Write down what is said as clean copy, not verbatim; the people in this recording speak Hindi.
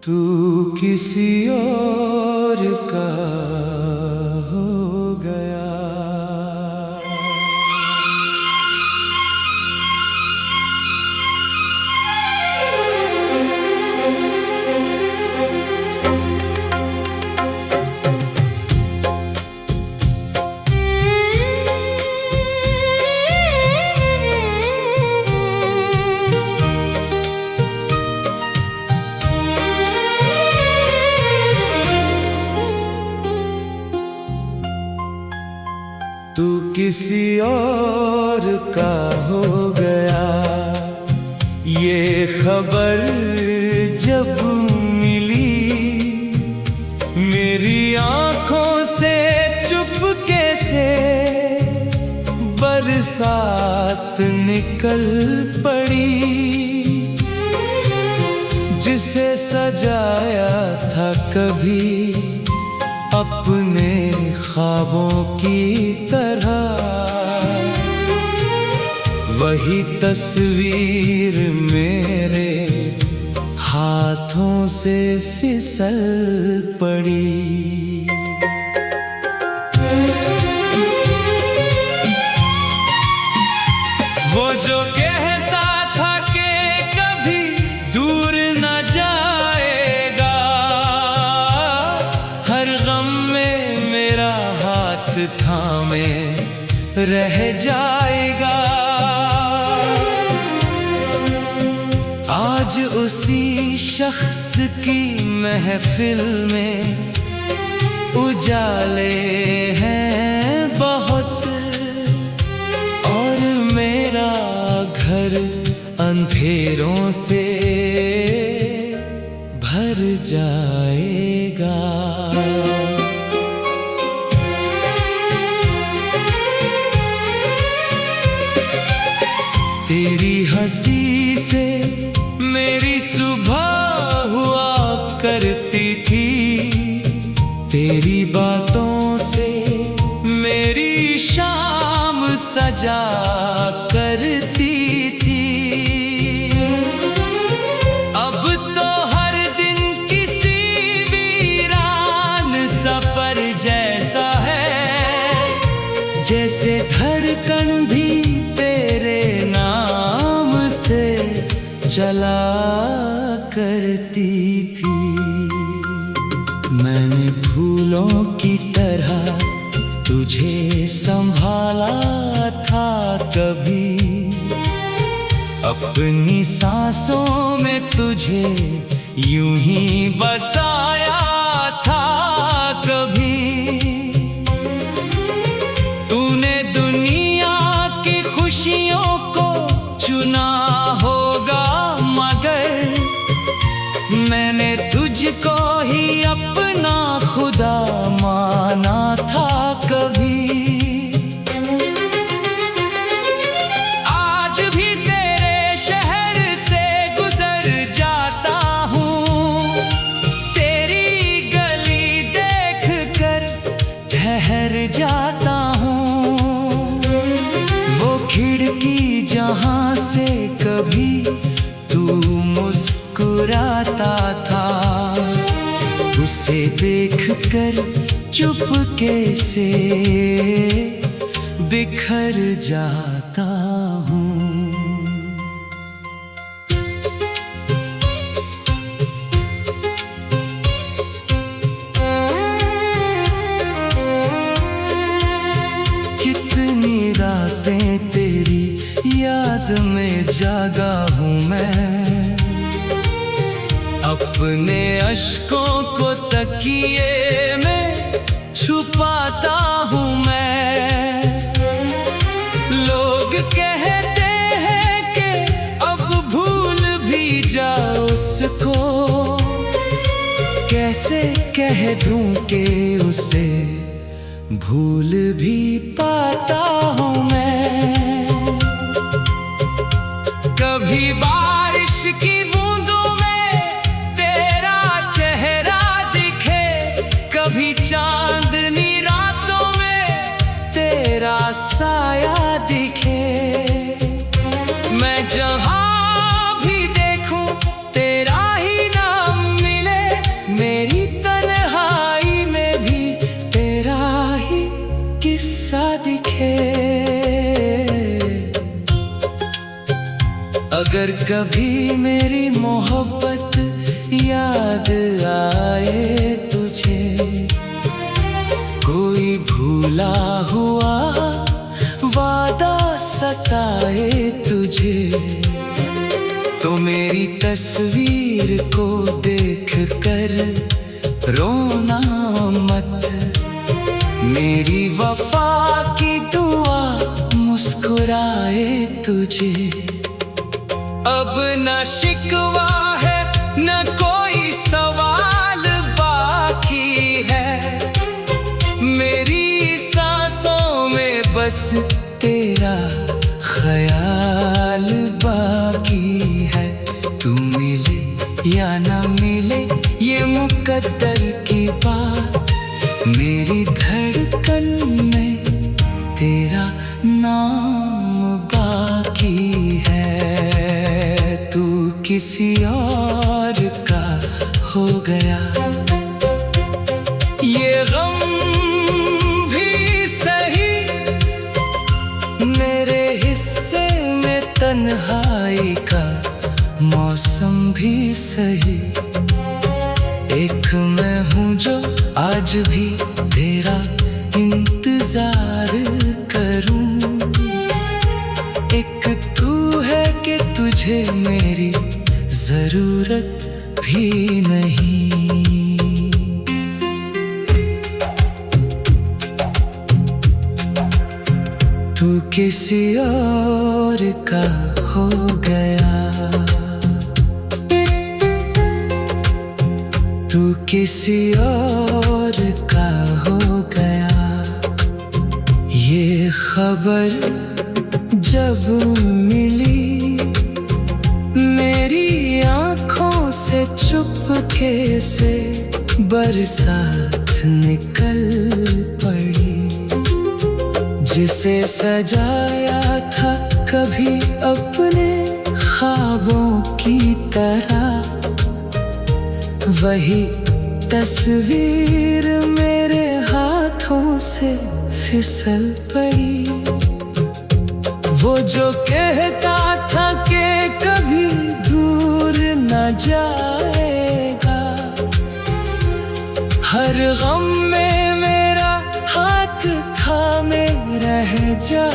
तू किसी और का हो गया। तू किसी और का हो गया, ये खबर जब मिली मेरी आंखों से चुपके से बरसात निकल पड़ी। जिसे सजाया था कभी अपने ख्वाबों की तरह, वही तस्वीर मेरे हाथों से फिसल पड़ी। वो जो कहता था कि कभी दूर न जाएगा, हर गम में मेरा हाथ थामे रह जाएगा। आज उसी शख्स की महफिल में उजाले हैं बहुत, और मेरा घर अंधेरों से भर जाएगा। तेरी हंसी से मेरी सुबह हुआ करती थी, तेरी बातों से मेरी शाम सजा करती थी। अब तो हर दिन किसी वीरान सफर जैसा है, जैसे धड़कन भी तेरे नाम से चला करती थी। मैंने फूलों की तरह तुझे संभाला था कभी, अपनी सांसों में तुझे यूं ही बसाया था कभी। तूने दुनिया की खुशियों को चुना होगा, मगर मैंने तुझको ही अपना खुदा माना था कभी। आज भी तेरे शहर से गुजर जाता हूँ, तेरी गली देख कर ठहर जाता हूँ। वो खिड़की जहाँ से कभी तू मुस्कुराता था, उसे देखकर चुपके से बिखर जाता हूँ। कितनी रातें तेरी याद में जागा हूँ मैं, अपने अश्कों को तकिए में छुपाता हूँ मैं। लोग कहते हैं कि अब भूल भी जाओ उसको, कैसे कह दूं कि उसे भूल भी पाता हूँ मैं। कभी बारिश की बूंदों में तेरा चेहरा दिखे, कभी चांदनी रातों में तेरा साया दिखे। मैं जहाँ भी देखूं तेरा ही नाम मिले, अगर कभी मेरी मोहब्बत याद आए तुझे, कोई भूला हुआ वादा सताए तुझे, तो मेरी तस्वीर को देख कर रोना मत। मेरी वफा की दुआ मुस्कुराए तुझे। अब न शिकवा है न कोई सवाल बाकी है, मेरी सांसों में बस तेरा ख्याल बाकी है। तू मिले या न मिले ये मुकद्दर की बात, मेरी धड़कन में तेरा नाम बाकी है। तू किसी और का हो गया, ये गम भी सही, मेरे हिस्से में तन्हाई का मौसम भी सही। एक मैं हूँ जो आज भी तेरा इंतजार करूं, एक तू है कि तुझे मेरी जरूरत भी नहीं। तू किसी और का हो गया, तू किसी और का हो गया। ये खबर जब मिली मेरी आँखों से चुपके से बरसात निकल पड़ी। जिसे सजाया था कभी अपने ख्वाबों की तरह, वही तस्वीर मेरे हाथों से फिसल पड़ी। वो जो कहता था कि कभी दूर न जाएगा, हर गम में मेरा हाथ थामे रह जा